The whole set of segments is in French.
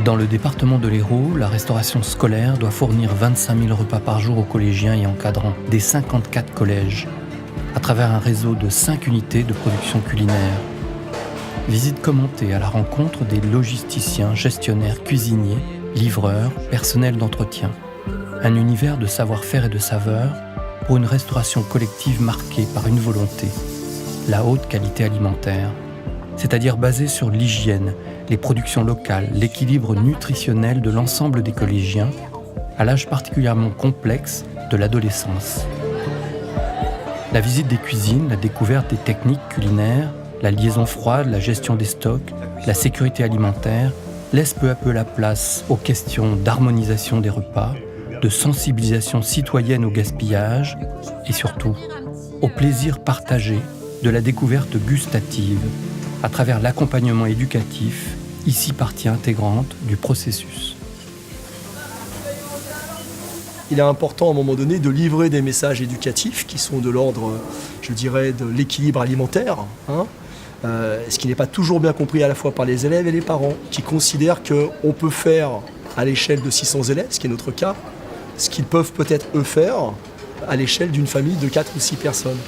Dans le département de l'Hérault, la restauration scolaire doit fournir 25 000 repas par jour aux collégiens et encadrants des 54 collèges, à travers un réseau de 5 unités de production culinaire. Visite commentée à la rencontre des logisticiens, gestionnaires, cuisiniers, livreurs, personnel d'entretien. Un univers de savoir-faire et de saveurs pour une restauration collective marquée par une volonté, la haute qualité alimentaire, c'est-à-dire basée sur l'hygiène, les productions locales, l'équilibre nutritionnel de l'ensemble des collégiens, à l'âge particulièrement complexe de l'adolescence. La visite des cuisines, la découverte des techniques culinaires, la liaison froide, la gestion des stocks, la sécurité alimentaire laissent peu à peu la place aux questions d'harmonisation des repas, de sensibilisation citoyenne au gaspillage et surtout au plaisir partagé de la découverte gustative à travers l'accompagnement éducatif, ici partie intégrante du processus. Il est important à un moment donné de livrer des messages éducatifs qui sont de l'ordre, je dirais, de l'équilibre alimentaire, ce qui n'est pas toujours bien compris à la fois par les élèves et les parents, qui considèrent qu'on peut faire à l'échelle de 600 élèves, ce qui est notre cas, ce qu'ils peuvent peut-être eux faire à l'échelle d'une famille de 4 ou 6 personnes.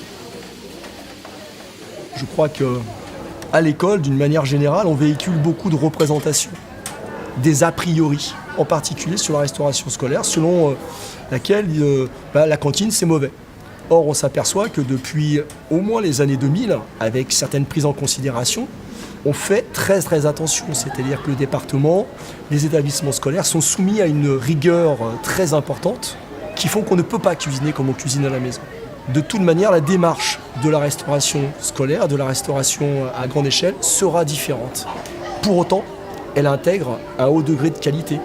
Je crois qu'à l'école, d'une manière générale, on véhicule beaucoup de représentations, des a priori, en particulier sur la restauration scolaire, selon laquelle la cantine c'est mauvais. Or, on s'aperçoit que depuis au moins les années 2000, avec certaines prises en considération, on fait très très attention, c'est-à-dire que le département, les établissements scolaires sont soumis à une rigueur très importante qui font qu'on ne peut pas cuisiner comme on cuisine à la maison. De toute manière, la démarche de la restauration scolaire, de la restauration à grande échelle, sera différente. Pour autant, elle intègre un haut degré de qualité.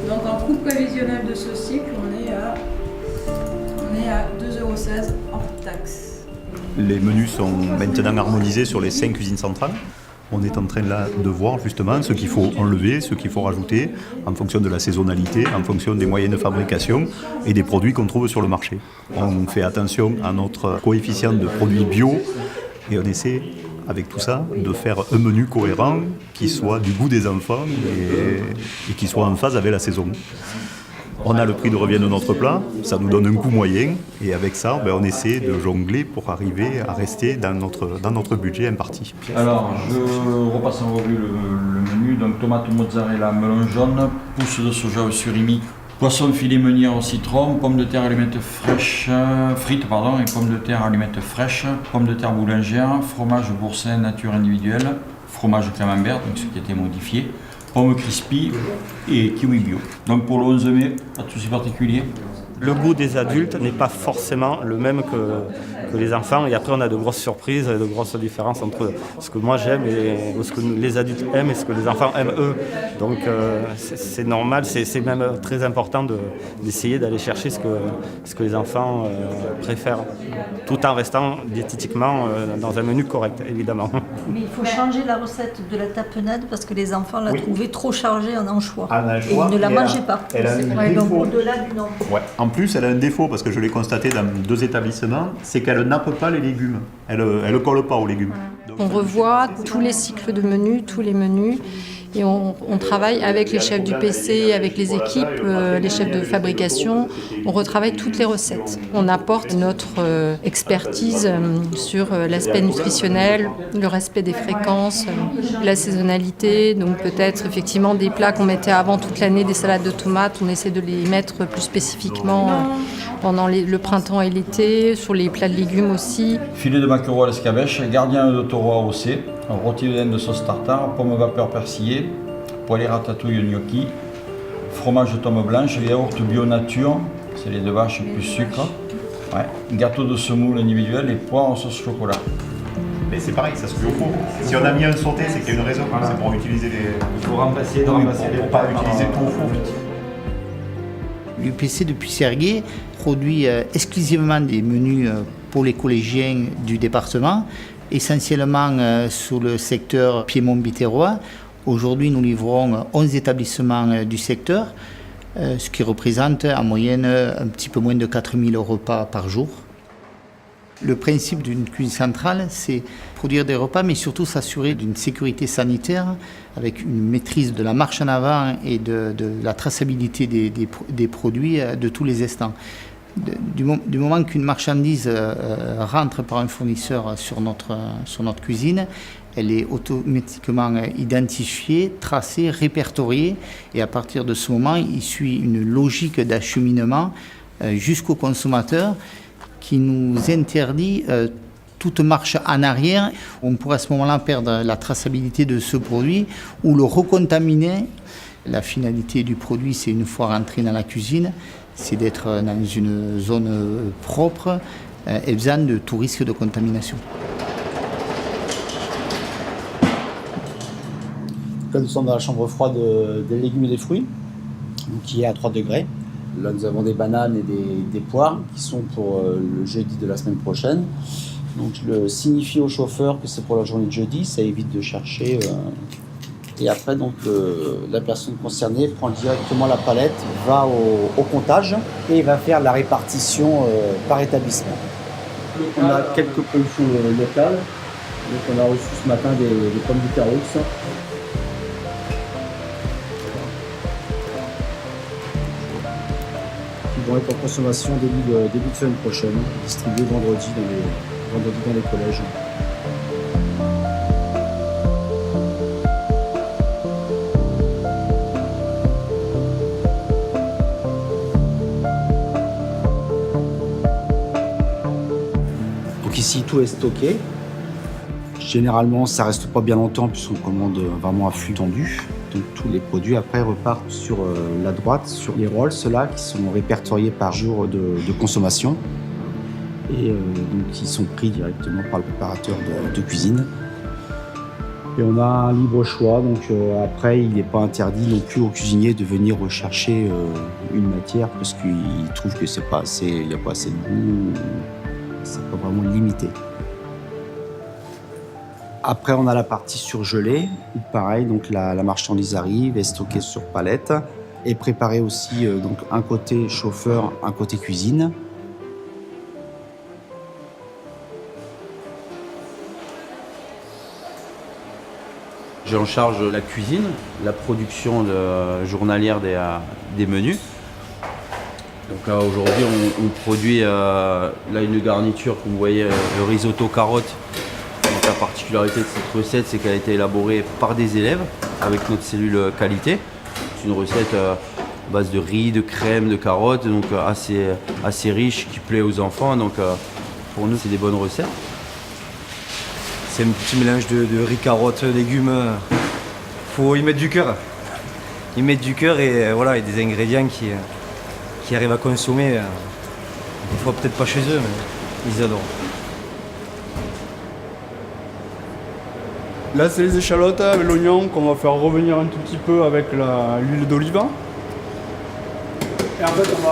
Donc en coût prévisionnel de ce cycle, on est à 2,16 € hors taxe. Les menus sont maintenant harmonisés sur les 5 cuisines centrales. On est en train là de voir justement ce qu'il faut enlever, ce qu'il faut rajouter en fonction de la saisonnalité, en fonction des moyens de fabrication et des produits qu'on trouve sur le marché. On fait attention à notre coefficient de produits bio et on essaie avec tout ça de faire un menu cohérent qui soit du goût des enfants et qui soit en phase avec la saison. On a le prix de revient de notre plat, ça nous donne un coût moyen et avec ça, on essaie de jongler pour arriver à rester dans notre budget imparti. Alors, je repasse en revue le menu. Donc, tomate mozzarella, melon jaune, pousses de soja au surimi, poisson filet meunière au citron, pommes de terre allumettes fraîches, frites et pommes de terre allumettes fraîches, pommes de terre boulangères, fromage boursin nature individuelle, fromage camembert, donc ce qui a été modifié, pommes crispy et kiwi bio. Donc pour le 11 mai, pas de souci particulier. Le goût des adultes n'est pas forcément le même que les enfants. Et après, on a de grosses surprises et de grosses différences entre ce que moi j'aime et ce que les adultes aiment et ce que les enfants aiment eux. Donc c'est normal, c'est même très important d'essayer d'aller chercher ce que les enfants préfèrent, tout en restant diététiquement dans un menu correct, évidemment. Mais il faut changer la recette de la tapenade parce que les enfants la trouvaient trop chargée en anchois. Et ils ne la mangeaient pas. Donc au-delà du nombre. Ouais. En plus, elle a un défaut, parce que je l'ai constaté dans 2 établissements, c'est qu'elle nappe pas les légumes. Elle ne colle pas aux légumes. On revoit tous les cycles de menus, tous les menus. Et on travaille avec les chefs du PC, avec les équipes, les chefs de fabrication. On retravaille toutes les recettes. On apporte notre expertise sur l'aspect nutritionnel, le respect des fréquences, la saisonnalité. Donc peut-être effectivement des plats qu'on mettait avant toute l'année, des salades de tomates, on essaie de les mettre plus spécifiquement pendant le printemps et l'été, sur les plats de légumes aussi. Filet de maquereau à l'escabeche, gardien de taureau à rosser, rôti de dinde de sauce tartare, pommes vapeur persillée, poêlée ratatouille gnocchi, fromage de tome blanche, yaourt bio nature, c'est les 2 vaches plus sucre, gâteau de semoule individuel et poires en sauce chocolat. Mais c'est pareil, ça se cuit au four. Si on a mis un sauté, c'est qu'il y a une raison. Voilà. C'est pour utiliser les... Il faut remplacer pour pas utiliser tout au four. L'UPC de Puisserguier produit exclusivement des menus pour les collégiens du département, essentiellement sur le secteur Piémont-Biterrois. Aujourd'hui, nous livrons 11 établissements du secteur, ce qui représente en moyenne un petit peu moins de 4000 repas par jour. Le principe d'une cuisine centrale, c'est produire des repas, mais surtout s'assurer d'une sécurité sanitaire avec une maîtrise de la marche en avant et de la traçabilité des produits de tous les instants. Du moment qu'une marchandise rentre par un fournisseur sur notre cuisine, elle est automatiquement identifiée, tracée, répertoriée, et à partir de ce moment, il suit une logique d'acheminement jusqu'au consommateur qui nous interdit toute marche en arrière. On pourrait à ce moment-là perdre la traçabilité de ce produit ou le recontaminer. La finalité du produit, c'est une fois rentré dans la cuisine, c'est d'être dans une zone propre, exempte de tout risque de contamination. Là, nous sommes dans la chambre froide des légumes et des fruits, qui est à 3 degrés. Là, nous avons des bananes et des poires qui sont pour le jeudi de la semaine prochaine. Donc, je le signifie au chauffeur que c'est pour la journée de jeudi, ça évite de chercher. Et après, donc, la personne concernée prend directement la palette, va au comptage et va faire la répartition par établissement. On a quelques productions locales. Donc, on a reçu ce matin des pommes du Carroux. Vont être en consommation début de semaine prochaine, distribués vendredi dans les collèges. Donc ici tout est stocké. Généralement ça reste pas bien longtemps puisqu'on commande vraiment à flux tendu. Donc tous les produits après repartent sur la droite, sur les rolls, ceux-là qui sont répertoriés par jour de consommation et donc qui sont pris directement par le préparateur de cuisine. Et on a un libre choix, donc après il n'est pas interdit non plus aux cuisiniers de venir rechercher une matière parce qu'ils trouvent que c'est pas assez, il n'y a pas assez de goût, c'est pas vraiment limité. Après, on a la partie surgelée, où pareil, donc la marchandise arrive, est stockée sur palette, et préparée aussi, donc un côté chauffeur, un côté cuisine. J'ai en charge la cuisine, la production journalière des menus. Donc là, aujourd'hui, on produit là une garniture, comme vous voyez, le risotto carotte. La particularité de cette recette, c'est qu'elle a été élaborée par des élèves avec notre cellule qualité. C'est une recette à base de riz, de crème, de carottes, donc assez riche, qui plaît aux enfants. Donc pour nous, c'est des bonnes recettes. C'est un petit mélange de riz, carottes, légumes. Faut y mettre du cœur. Y mettre du cœur et voilà, et des ingrédients qui arrivent à consommer. Des fois peut-être pas chez eux, mais ils adorent. Là, c'est les échalotes avec l'oignon qu'on va faire revenir un tout petit peu avec l'huile d'olive. Et en fait, on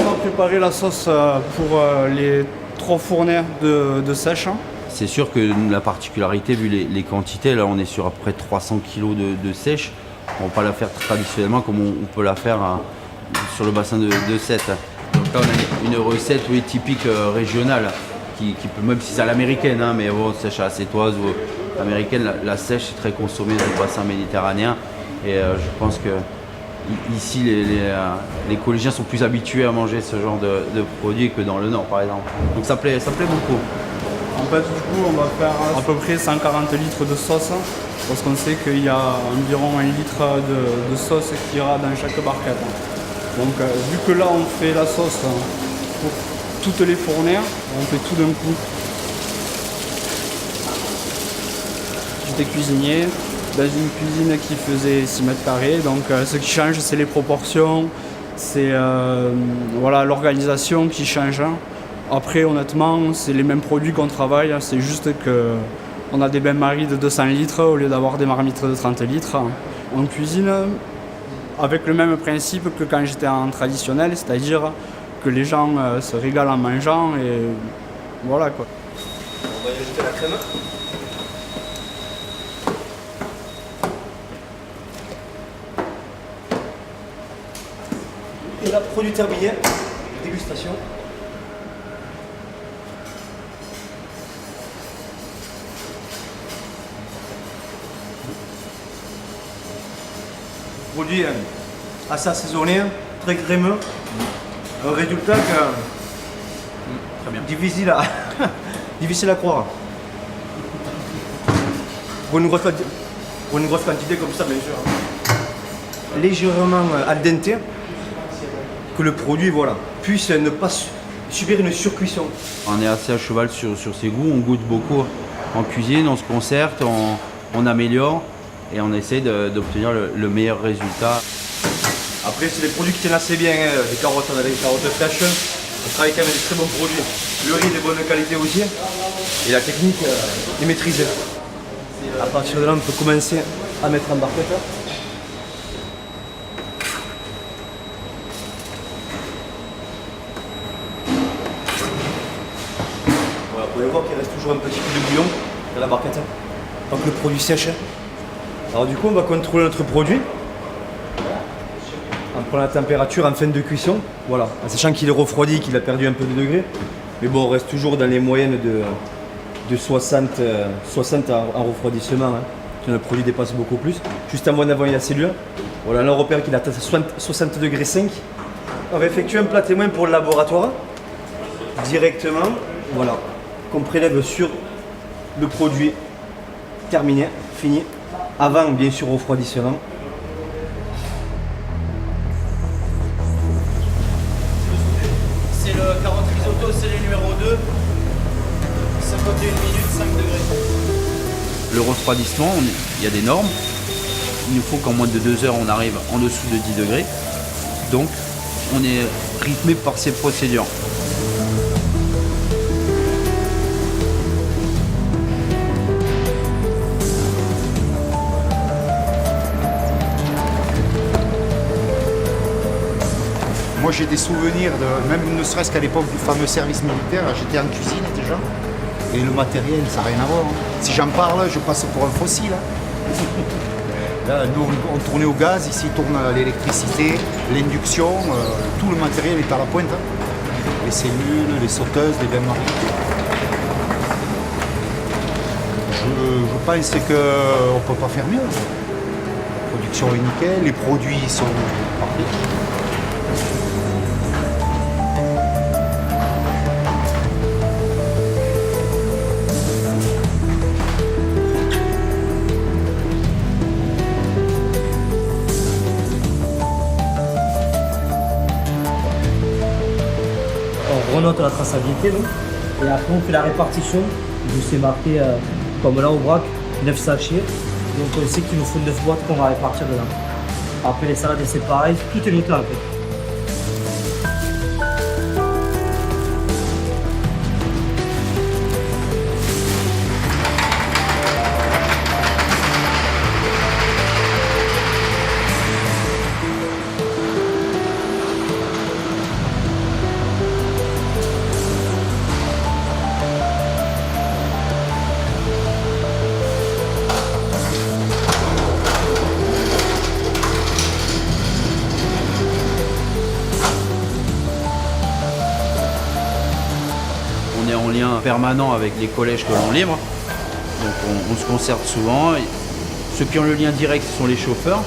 va préparer la sauce pour les 3 fournées de sèche. C'est sûr que la particularité, vu les quantités, là on est sur à peu près 300 kg de sèche. On ne va pas la faire traditionnellement comme on peut la faire sur le bassin de Sète. Donc là, on a une recette typique régionale, qui peut, même si c'est à l'américaine, hein, mais bon, sèche à sétoise ou américaine, la sèche est très consommée dans le bassin méditerranéen et je pense que ici les collégiens sont plus habitués à manger ce genre de produits que dans le nord par exemple. Donc ça plaît beaucoup. En fait, du coup, on va faire à peu près 140 litres de sauce parce qu'on sait qu'il y a environ 1 litre de sauce qui ira dans chaque barquette. Donc vu que là on fait la sauce pour toutes les fournées, on fait tout d'un coup. J'étais cuisinier dans une cuisine qui faisait 6 mètres carrés, donc ce qui change c'est les proportions, c'est l'organisation qui change. Après honnêtement c'est les mêmes produits qu'on travaille, c'est juste qu'on a des bains-maries de 200 litres au lieu d'avoir des marmites de 30 litres. On cuisine avec le même principe que quand j'étais en traditionnel, c'est-à-dire que les gens se régalent en mangeant et voilà quoi. On va y ajouter la crème. Et là, produit terminé, dégustation. Produit assez assaisonné, très crémeux. Un résultat Très bien. difficile à croire. Pour une grosse quantité comme ça, bien sûr. Légèrement al dente, que le produit puisse ne pas subir une surcuisson. On est assez à cheval sur ses goûts, on goûte beaucoup en cuisine, on se concerte, on améliore et on essaie d'obtenir le meilleur résultat. Après, c'est des produits qui tiennent assez bien, les carottes, on a des carottes fraîches, on travaille quand même avec des très bons produits. Le riz est de bonne qualité aussi, et la technique est maîtrisée. À partir de là, on peut commencer à mettre en barquette. Voilà, vous pouvez voir qu'il reste toujours un petit peu de bouillon dans la barquette, tant que le produit sèche. Alors du coup, on va contrôler notre produit en prenant la température en fin de cuisson, voilà, en sachant qu'il est refroidi, qu'il a perdu un peu de degrés. Mais bon, on reste toujours dans les moyennes de 60 en refroidissement. Hein. Le produit dépasse beaucoup plus. Juste avant d'envoyer la cellule, voilà, là on repère qu'il atteint 60 degrés 5. On va effectuer un plat témoin pour le laboratoire, directement, voilà, qu'on prélève sur le produit terminé, fini, avant bien sûr refroidissement. C'est le carotte risotto, c'est le numéro 2, 51 minutes, 5 degrés. Le refroidissement, il y a des normes. Il nous faut qu'en moins de 2 heures, on arrive en dessous de 10 degrés. Donc, on est rythmé par ces procédures. Moi j'ai des souvenirs, même ne serait-ce qu'à l'époque du fameux service militaire, j'étais en cuisine déjà, et le matériel ça n'a rien à voir. Hein. Si j'en parle, je passe pour un fossile. Hein. Là, nous on tournait au gaz, ici tourne l'électricité, l'induction, tout le matériel est à la pointe. Hein. Les cellules, les sauteuses, les bains-maries. Je pense qu'on ne peut pas faire mieux. La production est nickel, les produits sont parfaits. On renote la traçabilité, et après on fait la répartition. Je sais marqué, comme là au vrac, 9 sachets. Donc on sait qu'il nous faut 9 boîtes qu'on va répartir dedans. Après les salades c'est pareil, tout est noté en fait. On est en lien permanent avec les collèges que l'on livre. Donc on se concerte souvent. Ceux qui ont le lien direct, ce sont les chauffeurs.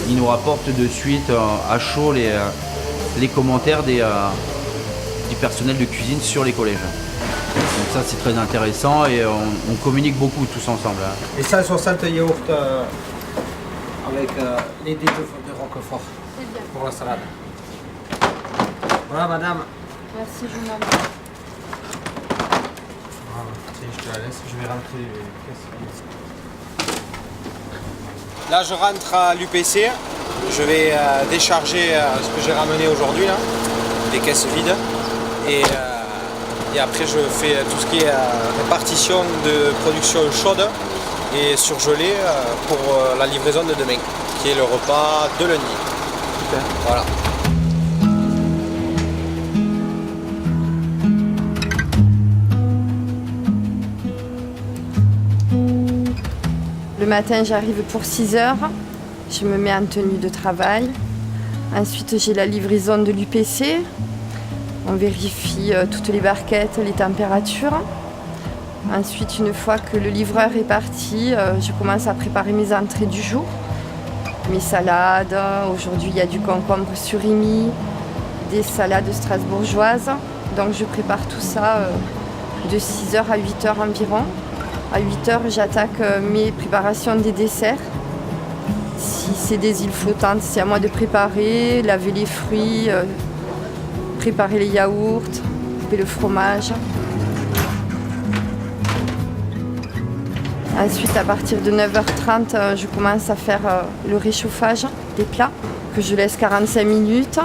Ils nous rapportent de suite à chaud les commentaires du personnel de cuisine sur les collèges. Donc ça c'est très intéressant et on communique beaucoup tous ensemble. Et 160 yaourts avec les dés de Roquefort pour la salade. Voilà madame. Merci, journal. Je te la laisse, je vais rentrer. Là, je rentre à l'UPC. Je vais décharger ce que j'ai ramené aujourd'hui, là, les caisses vides. Et après, je fais tout ce qui est répartition de production chaude et surgelé pour la livraison de demain, qui est le repas de lundi. Super. Voilà. Le matin, j'arrive pour 6 heures. Je me mets en tenue de travail. Ensuite, j'ai la livraison de l'UPC. On vérifie toutes les barquettes, les températures. Ensuite, une fois que le livreur est parti, je commence à préparer mes entrées du jour. Mes salades. Aujourd'hui, il y a du concombre surimi, des salades strasbourgeoises. Donc, je prépare tout ça de 6h à 8h environ. À 8h, j'attaque mes préparations des desserts. Si c'est des îles flottantes, c'est à moi de préparer, laver les fruits, préparer les yaourts, couper le fromage. Ensuite, à partir de 9h30, je commence à faire le réchauffage des plats, que je laisse 45 minutes.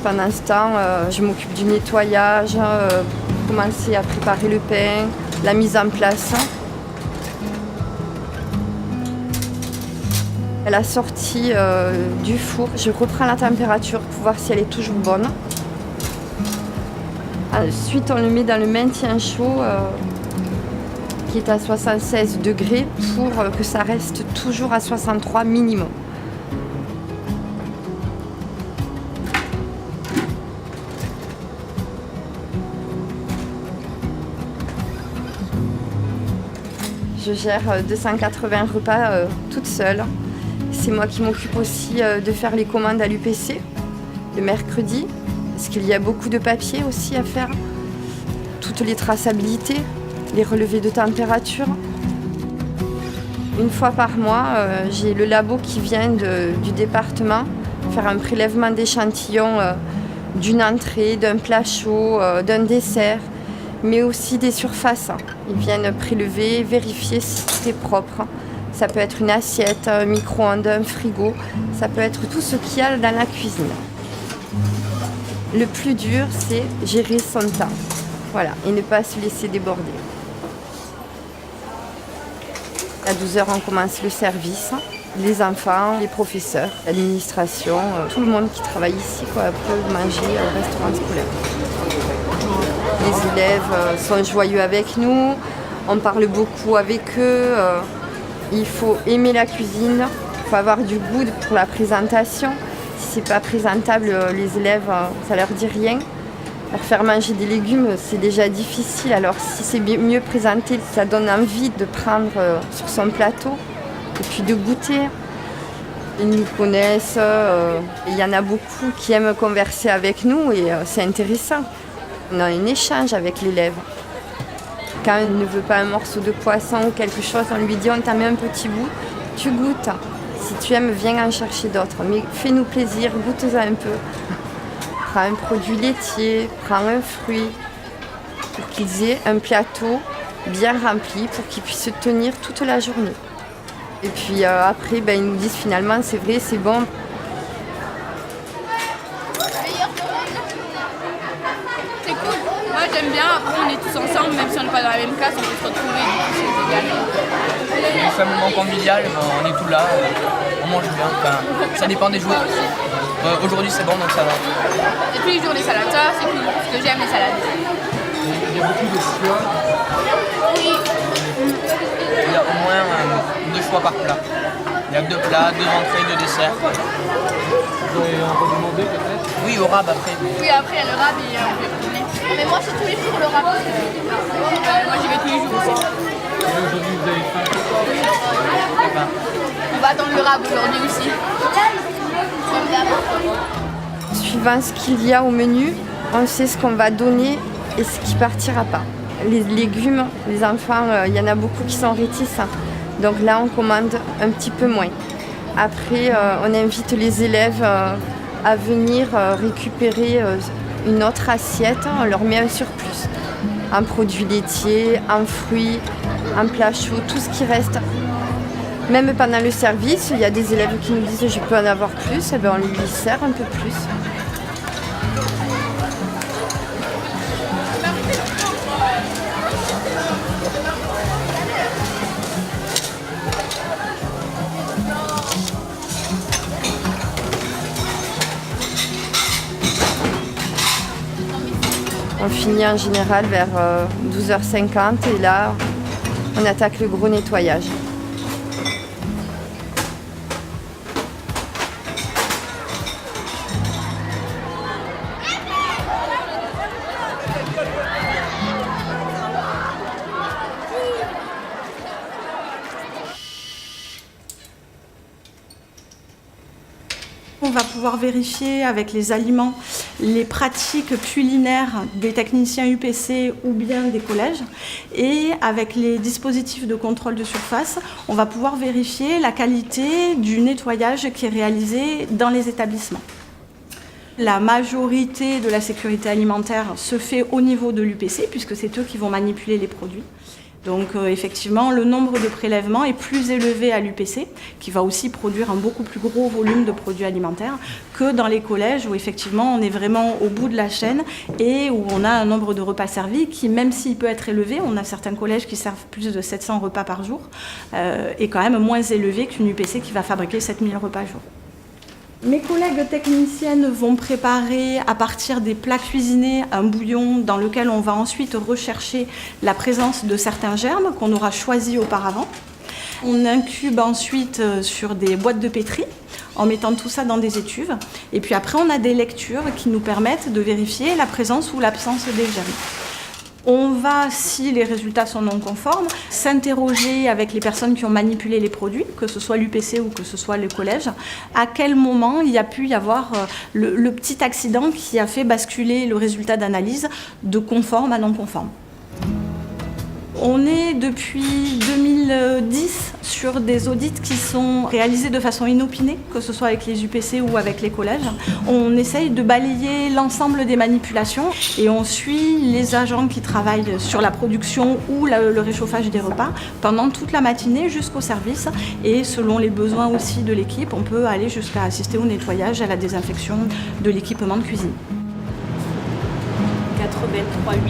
Pendant ce temps, je m'occupe du nettoyage, commencer à préparer le pain, la mise en place. À la sortie du four, je reprends la température pour voir si elle est toujours bonne. Ensuite, on le met dans le maintien chaud qui est à 76 degrés pour que ça reste toujours à 63 minimum. Je gère 280 repas toute seule. C'est moi qui m'occupe aussi de faire les commandes à l'UPC le mercredi, parce qu'il y a beaucoup de papiers aussi à faire. Toutes les traçabilités, les relevés de température. Une fois par mois, j'ai le labo qui vient du département faire un prélèvement d'échantillons d'une entrée, d'un plat chaud, d'un dessert, mais aussi des surfaces. Ils viennent prélever, vérifier si tout est propre. Ça peut être une assiette, un micro-ondes, un frigo. Ça peut être tout ce qu'il y a dans la cuisine. Le plus dur, c'est gérer son temps. Voilà, et ne pas se laisser déborder. À 12h, on commence le service. Les enfants, les professeurs, l'administration, tout le monde qui travaille ici peut manger au restaurant scolaire. Les élèves sont joyeux avec nous, on parle beaucoup avec eux. Il faut aimer la cuisine, il faut avoir du goût pour la présentation. Si c'est pas présentable, les élèves, ça leur dit rien. Leur faire manger des légumes, c'est déjà difficile. Alors si c'est mieux présenté, ça donne envie de prendre sur son plateau et puis de goûter. Ils nous connaissent, il y en a beaucoup qui aiment converser avec nous et c'est intéressant. On a un échange avec l'élève. Quand il ne veut pas un morceau de poisson ou quelque chose, on lui dit on t'en met un petit bout, tu goûtes. Si tu aimes, viens en chercher d'autres. Mais fais-nous plaisir, goûte-en un peu. Prends un produit laitier, prends un fruit, pour qu'ils aient un plateau bien rempli, pour qu'ils puissent tenir toute la journée. Et puis après, ils nous disent finalement, c'est vrai, c'est bon. C'est cool. Moi j'aime bien, après on est tous ensemble, même si on n'est pas dans la même classe, on peut se retrouver, c'est égal. Le fameux moment convivial, on est tous là, on mange bien, enfin, ça dépend des jours. Aujourd'hui c'est bon donc ça va. Et tous les jours les salades, ça c'est cool, parce que j'aime les salades. Il y a beaucoup de choix. Oui. Il y a au moins 2 choix par plat. Il y a 2 plats, 2 entrées, 2 desserts. Vous avez un redemandé peut-être? Oui, au rab après. Oui, après il y a le rab et on peut tourner. Mais moi c'est tous les jours le rab. Moi j'y vais tous les jours aussi. Et aujourd'hui vous avez faim? On va attendre le rab aujourd'hui aussi. Suivant ce qu'il y a au menu, on sait ce qu'on va donner et ce qui partira pas. Les légumes, les enfants, il y en a beaucoup qui sont réticents. Donc là, on commande un petit peu moins. Après, on invite les élèves à venir récupérer une autre assiette. On leur met un surplus en produits laitiers, en fruits, en plats chauds, tout ce qui reste. Même pendant le service, il y a des élèves qui nous disent je peux en avoir plus, et bien on lui sert un peu plus. On finit en général vers 12h50 et là, on attaque le gros nettoyage. On va pouvoir vérifier avec les aliments les pratiques culinaires des techniciens UPC ou bien des collèges. Et avec les dispositifs de contrôle de surface, on va pouvoir vérifier la qualité du nettoyage qui est réalisé dans les établissements. La majorité de la sécurité alimentaire se fait au niveau de l'UPC puisque c'est eux qui vont manipuler les produits. Donc effectivement, le nombre de prélèvements est plus élevé à l'UPC, qui va aussi produire un beaucoup plus gros volume de produits alimentaires que dans les collèges où effectivement on est vraiment au bout de la chaîne et où on a un nombre de repas servis qui, même s'il peut être élevé, on a certains collèges qui servent plus de 700 repas par jour, est quand même moins élevé qu'une UPC qui va fabriquer 7000 repas jour. Mes collègues techniciennes vont préparer à partir des plats cuisinés un bouillon dans lequel on va ensuite rechercher la présence de certains germes qu'on aura choisis auparavant. On incube ensuite sur des boîtes de pétri en mettant tout ça dans des étuves. Et puis après, on a des lectures qui nous permettent de vérifier la présence ou l'absence des germes. On va, si les résultats sont non conformes, s'interroger avec les personnes qui ont manipulé les produits, que ce soit l'UPC ou que ce soit le collège, à quel moment il y a pu y avoir le petit accident qui a fait basculer le résultat d'analyse de conforme à non conforme. On est depuis 2010 sur des audits qui sont réalisés de façon inopinée, que ce soit avec les UPC ou avec les collèges. On essaye de balayer l'ensemble des manipulations et on suit les agents qui travaillent sur la production ou le réchauffage des repas pendant toute la matinée jusqu'au service. Et selon les besoins aussi de l'équipe, on peut aller jusqu'à assister au nettoyage, à la désinfection de l'équipement de cuisine. 83,8,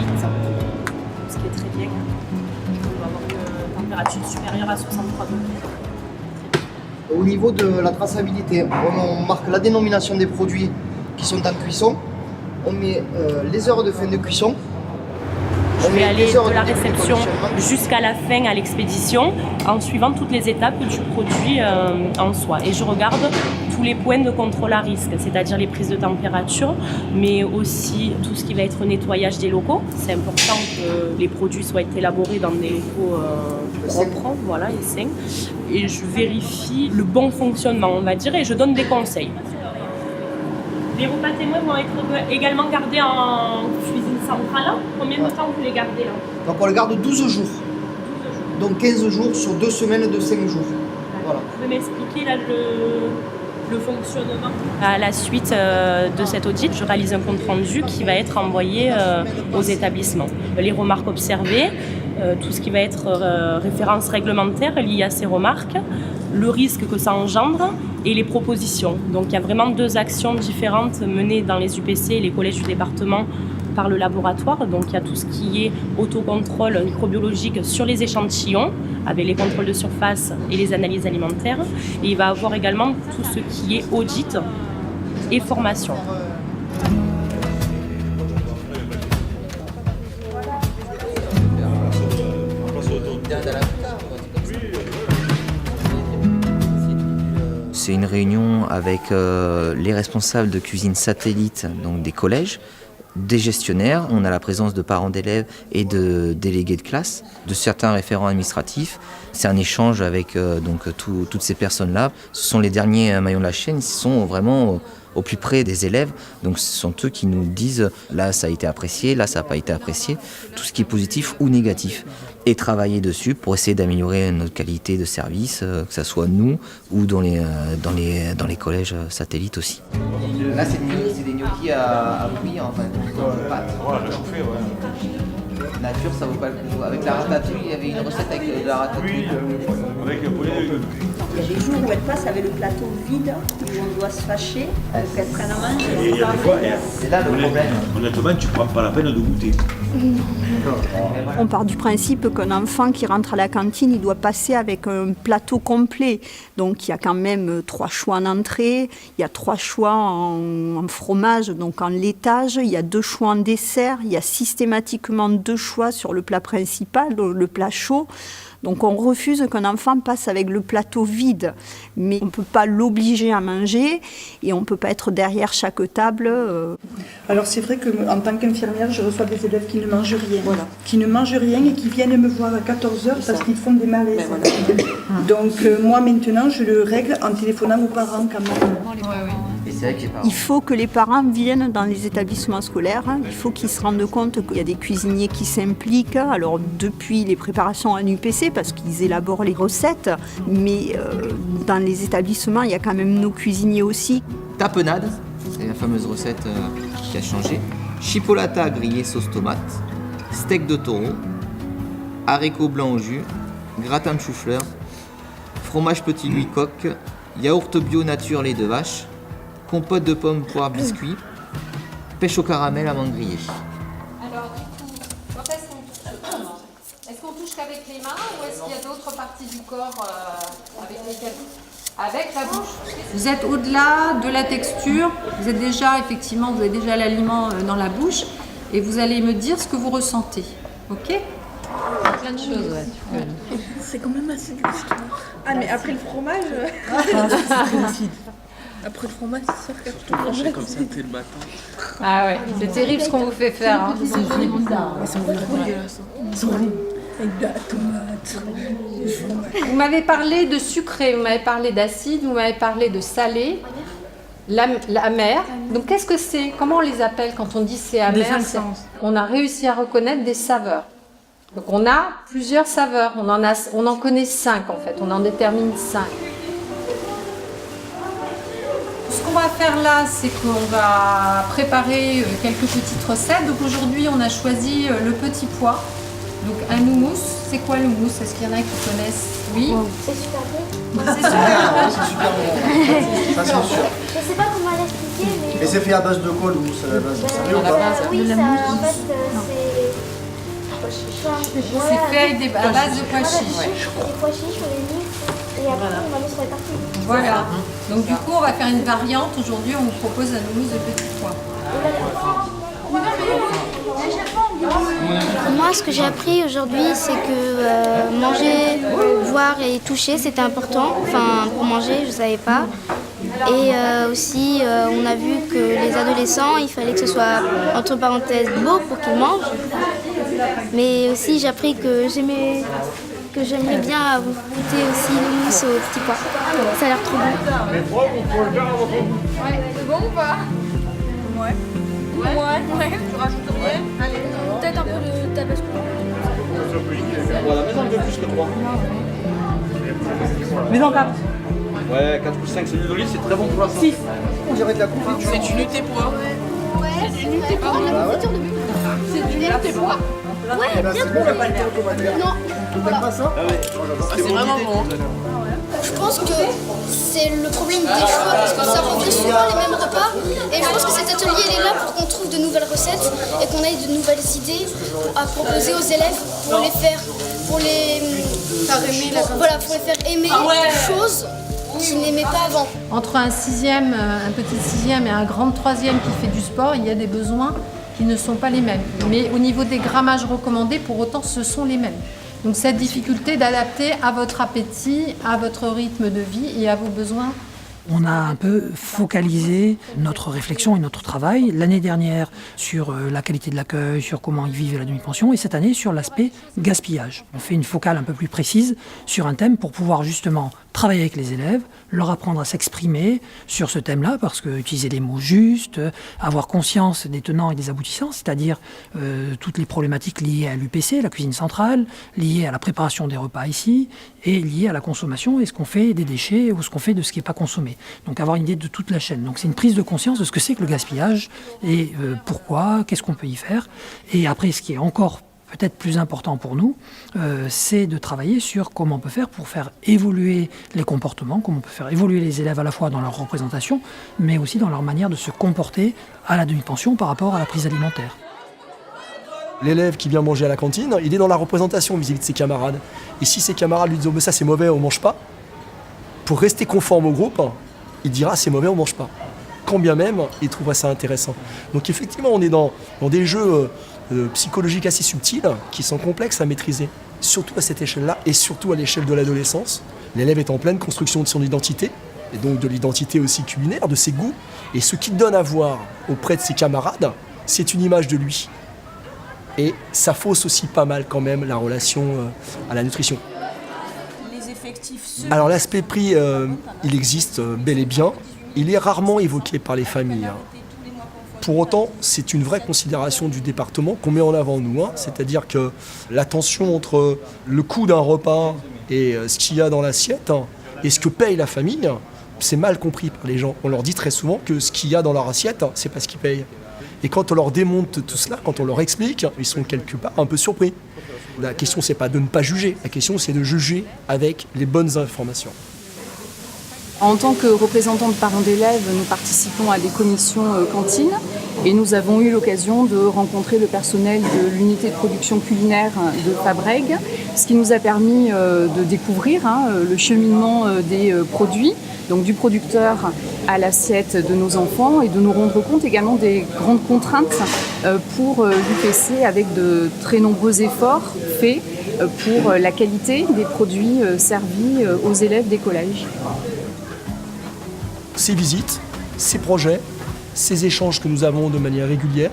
ce qui est très bien. Température supérieure à 63 degrés. Au niveau de la traçabilité, on marque la dénomination des produits qui sont en cuisson, on met les heures de fin de cuisson. Je vais aller de la réception jusqu'à la fin à l'expédition en suivant toutes les étapes du produit en soi. Et je regarde tous les points de contrôle à risque, c'est-à-dire les prises de température, mais aussi tout ce qui va être nettoyage des locaux. C'est important que les produits soient élaborés dans des locaux propres, voilà, et sains. Et je vérifie le bon fonctionnement, on va dire, et je donne des conseils. Les repas témoins vont être également gardés en cuisine centrale. Combien de temps vous les gardez là? Donc on les garde 12 jours. Donc 15 jours sur 2 semaines de 5 jours. Voilà. Vous pouvez m'expliquer là le fonctionnement? À la suite de cet audit, je réalise un compte rendu qui va être envoyé aux établissements. Les remarques observées, tout ce qui va être référence réglementaire liée à ces remarques, le risque que ça engendre et les propositions. Donc il y a vraiment 2 actions différentes menées dans les UPC et les collèges du département par le laboratoire. Donc il y a tout ce qui est autocontrôle microbiologique sur les échantillons avec les contrôles de surface et les analyses alimentaires. Et il va y avoir également tout ce qui est audit et formation. C'est une réunion avec les responsables de cuisine satellite, donc des collèges, des gestionnaires. On a la présence de parents d'élèves et de délégués de classe, de certains référents administratifs. C'est un échange avec toutes ces personnes-là. Ce sont les derniers maillons de la chaîne, ils sont vraiment au plus près des élèves. Donc ce sont eux qui nous disent là ça a été apprécié, là ça n'a pas été apprécié, tout ce qui est positif ou négatif. Et travailler dessus pour essayer d'améliorer notre qualité de service, que ce soit nous ou dans les collèges satellites aussi. Là c'est des gnocchis à bouillir en fait, pâte. Ouais, réchauffé, ouais. Nature, ça vaut pas le coup. Avec la ratatouille, il y avait une recette avec de la ratatouille. Avec le poulet. Il y a des jours où elle passe avec le plateau vide, où on doit se fâcher, qu'elle prenne à manger. Et il y a des fois, c'est là le problème. Honnêtement, tu prends pas la peine de goûter. On part du principe qu'un enfant qui rentre à la cantine, il doit passer avec un plateau complet. Donc il y a quand même 3 choix en entrée, il y a 3 choix en fromage, donc en laitage, il y a 2 choix en dessert, il y a systématiquement 2 choix sur le plat principal, le plat chaud. Donc on refuse qu'un enfant passe avec le plateau vide, mais on ne peut pas l'obliger à manger et on ne peut pas être derrière chaque table. Alors c'est vrai qu'en tant qu'infirmière, je reçois des élèves qui ne mangent rien, qui ne mangent rien et qui viennent me voir à 14h parce qu'ils font des malaises. Donc moi maintenant, je le règle en téléphonant aux parents quand même. Il faut que les parents viennent dans les établissements scolaires, il faut qu'ils se rendent compte qu'il y a des cuisiniers qui s'impliquent, alors depuis les préparations en UPC, parce qu'ils élaborent les recettes, mais dans les établissements, il y a quand même nos cuisiniers aussi. Tapenade, c'est la fameuse recette qui a changé. Chipolata grillé sauce tomate, steak de taureau, haricots blancs au jus, gratin de chou-fleur, fromage petit Louis coque, yaourt bio nature lait de vache, compote de pommes, poire, biscuits, pêche au caramel, amande grillée. Alors du coup, quand est-ce qu'on touche? Est-ce qu'on touche qu'avec les mains ou est-ce qu'il y a d'autres parties du corps avec lesquelles? Avec la bouche. Vous êtes au-delà de la texture, vous êtes déjà, effectivement, vous avez déjà l'aliment dans la bouche et vous allez me dire ce que vous ressentez. Ok? Plein de choses, ouais. C'est quand même assez difficile. Ah mais après le fromage... Après le fromage, c'est sûr que je te mange comme ça dès le matin. Ah ouais, c'est terrible ce qu'on vous fait faire. Hein. Ils sont vraiment dégueulasses. Ils sont avec de la tomate. Vous m'avez parlé de sucré, vous m'avez parlé d'acide, vous m'avez parlé de salé, l'amer. Donc qu'est-ce que c'est? Comment on les appelle quand on dit c'est amer? On a réussi à reconnaître des saveurs. Donc on a plusieurs saveurs, on en connaît 5 en fait, on en détermine 5. Ce qu'on va faire là, c'est qu'on va préparer quelques petites recettes. Donc aujourd'hui, on a choisi le petit pois. Donc un houmous. C'est quoi le houmous? Est-ce qu'il y en a qui connaissent? Oui. C'est super bon. C'est super bon. C'est super bon. Ça, c'est sûr. Je sais pas comment l'expliquer, mais... Et c'est fait à base de quoi, le mousse à la base? Vous savez ou pas? Oui, ça, en fait, c'est fait à base de pois chiches. Des pois chiches, on les mixe et après on va les sur les parties. Voilà. Donc du coup, on va faire une variante. Aujourd'hui, on vous propose un houmous de petits pois. Moi, ce que j'ai appris aujourd'hui, c'est que manger, voir et toucher, c'était important. Enfin, pour manger, je ne savais pas. Et aussi, on a vu que les adolescents, il fallait que ce soit, entre parenthèses, beau pour qu'ils mangent. Mais aussi, j'ai appris que j'aimerais bien goûter aussi le mousse au petit pois. Ça a l'air trop bon. Ouais, c'est bon ou pas? Ouais. Ouais. Tu rajoutes rien? Allez. Peut-être un peu de tabasco. Voilà, mais un peu plus que 3. Mais en 4. Ouais, 4 ou 5, c'est l'huile d'olive, c'est très bon pour la santé. 6. On dirait de la confiture. C'est du nuté pois. Ouais, c'est du nuté pois. C'est du nuté pois. Ouais, bien trouvé. Non, voilà. C'est vraiment bon. Je pense que c'est le problème des choix parce que ça revient souvent les mêmes repas et je pense que cet atelier il est là pour qu'on trouve de nouvelles recettes et qu'on ait de nouvelles idées à proposer aux élèves pour les faire pour les faire aimer des choses qu'ils n'aimaient pas avant. Entre un petit sixième et un grand troisième qui fait du sport, il y a des besoins qui ne sont pas les mêmes. Mais au niveau des grammages recommandés, pour autant, ce sont les mêmes. Donc cette difficulté d'adapter à votre appétit, à votre rythme de vie et à vos besoins. On a un peu focalisé notre réflexion et notre travail l'année dernière sur la qualité de l'accueil, sur comment ils vivent la demi-pension et cette année sur l'aspect gaspillage. On fait une focale un peu plus précise sur un thème pour pouvoir justement travailler avec les élèves, leur apprendre à s'exprimer sur ce thème-là, parce que utiliser les mots justes, avoir conscience des tenants et des aboutissants, c'est-à-dire toutes les problématiques liées à l'UPC, la cuisine centrale, liées à la préparation des repas ici, et liées à la consommation et ce qu'on fait des déchets ou ce qu'on fait de ce qui n'est pas consommé. Donc avoir une idée de toute la chaîne. Donc c'est une prise de conscience de ce que c'est que le gaspillage et pourquoi, qu'est-ce qu'on peut y faire. Et après, ce qui est encore peut-être plus important pour nous, c'est de travailler sur comment on peut faire pour faire évoluer les comportements, comment on peut faire évoluer les élèves à la fois dans leur représentation, mais aussi dans leur manière de se comporter à la demi-pension par rapport à la prise alimentaire. L'élève qui vient manger à la cantine, il est dans la représentation vis-à-vis de ses camarades. Et si ses camarades lui disent oh, « ça c'est mauvais, on ne mange pas », pour rester conforme au groupe, il dira « c'est mauvais, on ne mange pas ». Quand bien même, il trouverait ça intéressant. Donc effectivement, on est dans des jeux psychologiques assez subtils qui sont complexes à maîtriser, surtout à cette échelle-là et surtout à l'échelle de l'adolescence. L'élève est en pleine construction de son identité, et donc de l'identité aussi culinaire, de ses goûts. Et ce qu'il donne à voir auprès de ses camarades, c'est une image de lui. Et ça fausse aussi pas mal quand même la relation à la nutrition. Les effectifs. Alors l'aspect prix, il existe bel et bien. Il est rarement évoqué par les familles. Pour autant, c'est une vraie considération du département qu'on met en avant nous. C'est-à-dire que la tension entre le coût d'un repas et ce qu'il y a dans l'assiette et ce que paye la famille, c'est mal compris par les gens. On leur dit très souvent que ce qu'il y a dans leur assiette, c'est pas ce qu'ils payent. Et quand on leur démonte tout cela, quand on leur explique, ils sont quelque part un peu surpris. La question, c'est pas de ne pas juger. La question, c'est de juger avec les bonnes informations. En tant que représentants de parents d'élèves, nous participons à des commissions cantines et nous avons eu l'occasion de rencontrer le personnel de l'unité de production culinaire de Fabreg, ce qui nous a permis de découvrir le cheminement des produits, donc du producteur à l'assiette de nos enfants, et de nous rendre compte également des grandes contraintes pour l'UPC avec de très nombreux efforts faits pour la qualité des produits servis aux élèves des collèges. Ces visites, ces projets, ces échanges que nous avons de manière régulière,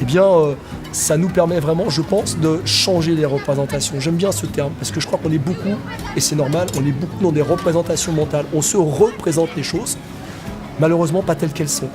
eh bien, ça nous permet vraiment, je pense, de changer les représentations. J'aime bien ce terme parce que je crois qu'on est beaucoup, et c'est normal, on est beaucoup dans des représentations mentales. On se représente les choses, malheureusement pas telles qu'elles sont.